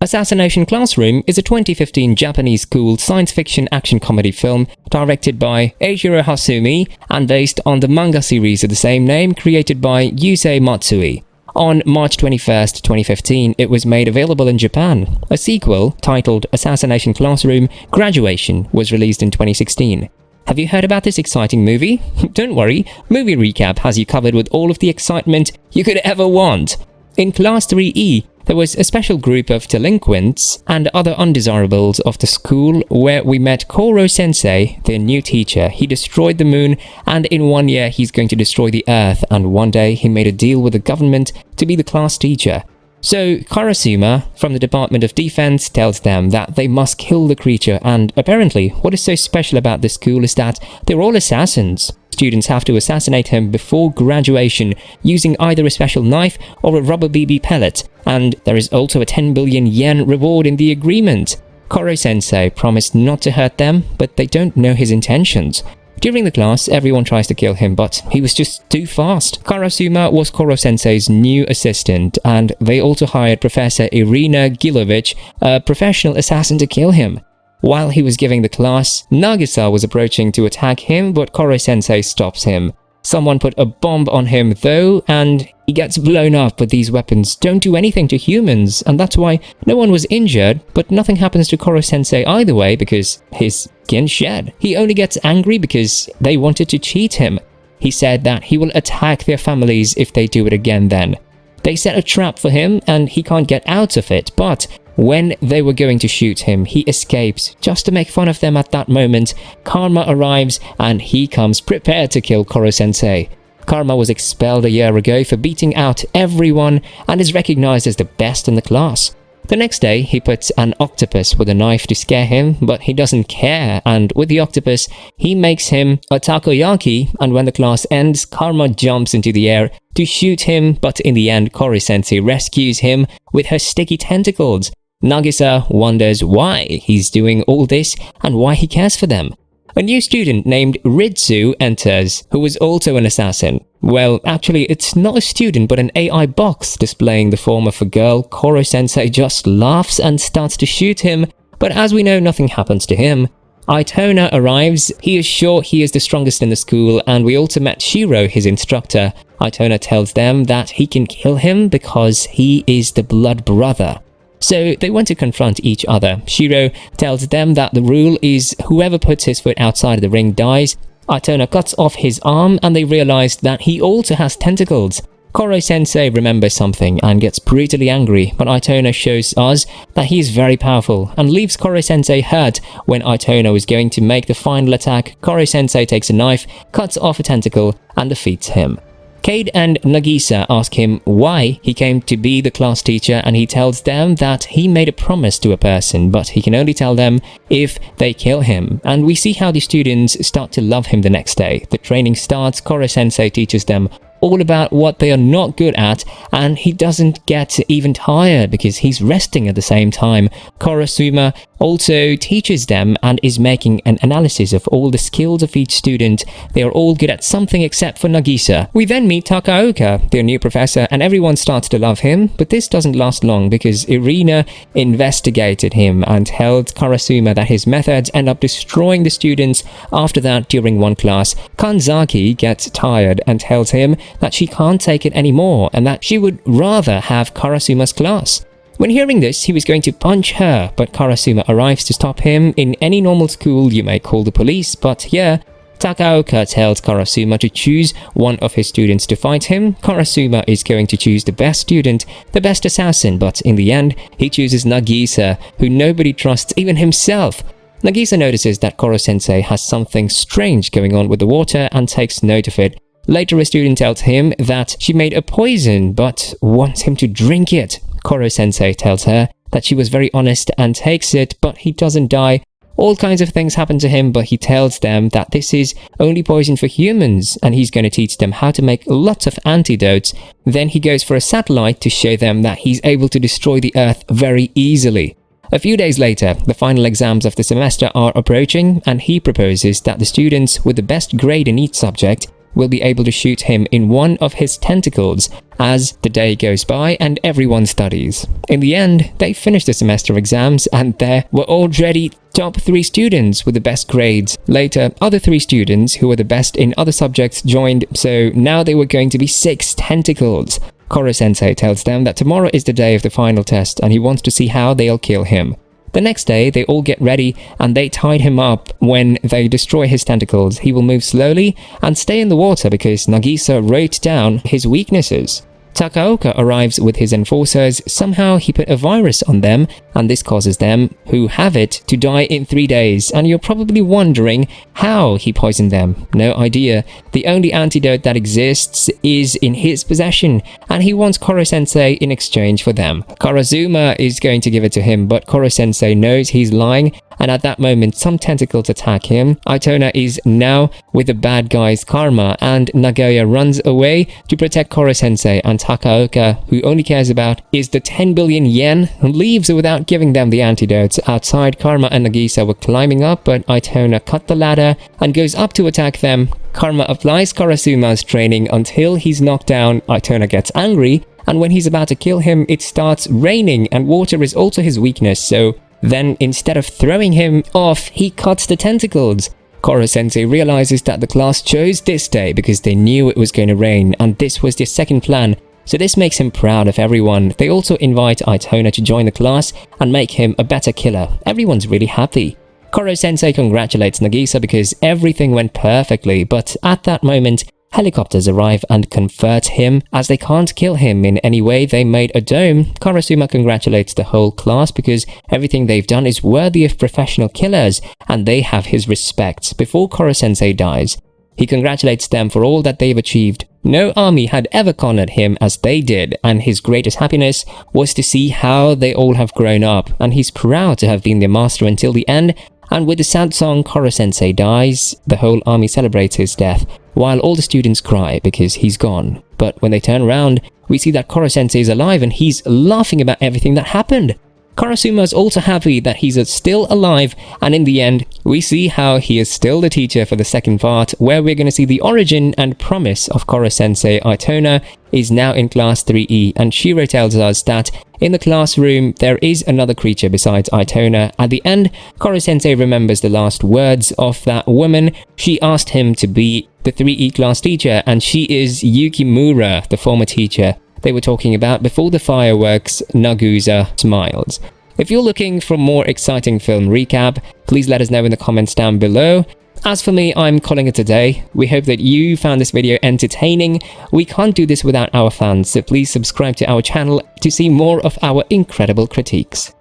Assassination Classroom is a 2015 Japanese school science fiction action comedy film directed by Eiichiro Hasumi and based on the manga series of the same name created by Yusei Matsui. On March 21st, 2015, it was made available in Japan. A sequel, titled Assassination Classroom Graduation, was released in 2016. Have you heard about this exciting movie? Don't worry, Movie Recap has you covered with all of the excitement you could ever want. In Class 3E, there was a special group of delinquents and other undesirables of the school where we met Koro-sensei, their new teacher. He destroyed the moon, and in 1 year he's going to destroy the earth, and one day he made a deal with the government to be the class teacher. So Karasuma from the Department of Defense tells them that they must kill the creature, and apparently what is so special about this school is that they're all assassins. Students have to assassinate him before graduation using either a special knife or a rubber BB pellet, and there is also a 10 billion yen reward in the agreement. Koro-sensei promised not to hurt them, but they don't know his intentions. During the class, everyone tries to kill him, but he was just too fast. Karasuma was Koro-sensei's new assistant, and they also hired Professor Irina Gilovich, a professional assassin, to kill him. While he was giving the class, Nagisa was approaching to attack him, but Koro-sensei stops him. Someone put a bomb on him though, and he gets blown up, but these weapons don't do anything to humans, and that's why no one was injured, but nothing happens to Koro-sensei either way because his skin shed. He only gets angry because they wanted to cheat him. He said that he will attack their families if they do it again then. They set a trap for him and he can't get out of it, but when they were going to shoot him, he escapes. Just to make fun of them at that moment, Karma arrives and he comes prepared to kill Koro-sensei. Karma was expelled a year ago for beating out everyone and is recognized as the best in the class. The next day, he puts an octopus with a knife to scare him, but he doesn't care, and with the octopus, he makes him a takoyaki, and when the class ends, Karma jumps into the air to shoot him, but in the end, Koro-sensei rescues him with her sticky tentacles. Nagisa wonders why he's doing all this and why he cares for them. A new student named Ritsu enters, who is also an assassin. Well, actually, it's not a student but an AI box displaying the form of a girl. Koro-sensei just laughs and starts to shoot him, but as we know, nothing happens to him. Itona arrives. He is sure he is the strongest in the school, and we also met Shiro, his instructor. Itona tells them that he can kill him because he is the blood brother. So they went to confront each other. Shiro tells them that the rule is whoever puts his foot outside of the ring dies. Itona cuts off his arm and they realize that he also has tentacles. Koro-sensei remembers something and gets brutally angry, but Itona shows us that he is very powerful and leaves Koro-sensei hurt. When Itona was going to make the final attack, Koro-sensei takes a knife, cuts off a tentacle and defeats him. Cade and Nagisa ask him why he came to be the class teacher, and he tells them that he made a promise to a person, but he can only tell them if they kill him. And we see how the students start to love him the next day. The training starts, Koro-sensei teaches them all about what they are not good at, and he doesn't get even tired because he's resting at the same time. Karasuma also teaches them and is making an analysis of all the skills of each student. They are all good at something except for Nagisa. We then meet Takaoka, their new professor, and everyone starts to love him, but this doesn't last long because Irina investigated him and told Karasuma that his methods end up destroying the students. After that, during one class, Kanzaki gets tired and tells him that she can't take it anymore and that she would rather have Karasuma's class. When hearing this, he was going to punch her, but Karasuma arrives to stop him. In any normal school, you may call the police, but here, Takaoka tells Karasuma to choose one of his students to fight him. Karasuma is going to choose the best student, the best assassin, but in the end, he chooses Nagisa, who nobody trusts, even himself. Nagisa notices that Koro-sensei has something strange going on with the water and takes note of it. Later, a student tells him that she made a poison but wants him to drink it. Koro-sensei tells her that she was very honest and takes it, but he doesn't die. All kinds of things happen to him, but he tells them that this is only poison for humans and he's going to teach them how to make lots of antidotes. Then he goes for a satellite to show them that he's able to destroy the Earth very easily. A few days later, the final exams of the semester are approaching and he proposes that the students with the best grade in each subject will be able to shoot him in one of his tentacles as the day goes by and everyone studies. In the end, they finished the semester exams and there were already top 3 students with the best grades. Later, other 3 students who were the best in other subjects joined, so now they were going to be 6 tentacles. Koro-sensei tells them that tomorrow is the day of the final test and he wants to see how they'll kill him. The next day, they all get ready and they tied him up. When they destroy his tentacles, he will move slowly and stay in the water because Nagisa wrote down his weaknesses. Takaoka arrives with his enforcers. Somehow he put a virus on them and this causes them, who have it, to die in 3 days. And you're probably wondering how he poisoned them. No idea. The only antidote that exists is in his possession and he wants Koro-sensei in exchange for them. Karazuma is going to give it to him, but Koro-sensei knows he's lying, and at that moment some tentacles attack him. Aitona is now with the bad guy's karma and Nagoya runs away to protect Koro-sensei, and Takaoka, who only cares about is the 10 billion yen, leaves without giving them the antidotes. Outside, Karma and Nagisa were climbing up, but Aitona cut the ladder and goes up to attack them. Karma applies Karasuma's training until he's knocked down. Aitona gets angry, and when he's about to kill him, it starts raining and water is also his weakness, so then instead of throwing him off, he cuts the tentacles. Koro-sensei realizes that the class chose this day because they knew it was going to rain and this was their second plan, so this makes him proud of everyone. They also invite Aitona to join the class and make him a better killer. Everyone's really happy. Koro-sensei congratulates Nagisa because everything went perfectly, but at that moment, helicopters arrive and convert him. As they can't kill him in any way, they made a dome. Karasuma congratulates the whole class because everything they've done is worthy of professional killers and they have his respect. Before Koro-sensei dies, he congratulates them for all that they've achieved. No army had ever cornered him as they did, and his greatest happiness was to see how they all have grown up, and he's proud to have been their master until the end. And with the sad song Koro-sensei dies, the whole army celebrates his death, while all the students cry because he's gone. But when they turn around, we see that Koro-sensei is alive and he's laughing about everything that happened. Karasuma is also happy that he's still alive, and in the end, we see how he is still the teacher for the second part, where we're going to see the origin and promise of Koro-sensei. Aitona is now in class 3E, and Shiro tells us that in the classroom there is another creature besides Aitona. At the end, Koro-sensei remembers the last words of that woman. She asked him to be the 3E class teacher, and she is Yukimura, the former teacher they were talking about before the fireworks. Nagusa smiles. If you're looking for more exciting film recap, please let us know in the comments down below. As for me, I'm calling it a day. We hope that you found this video entertaining. We can't do this without our fans, so please subscribe to our channel to see more of our incredible critiques.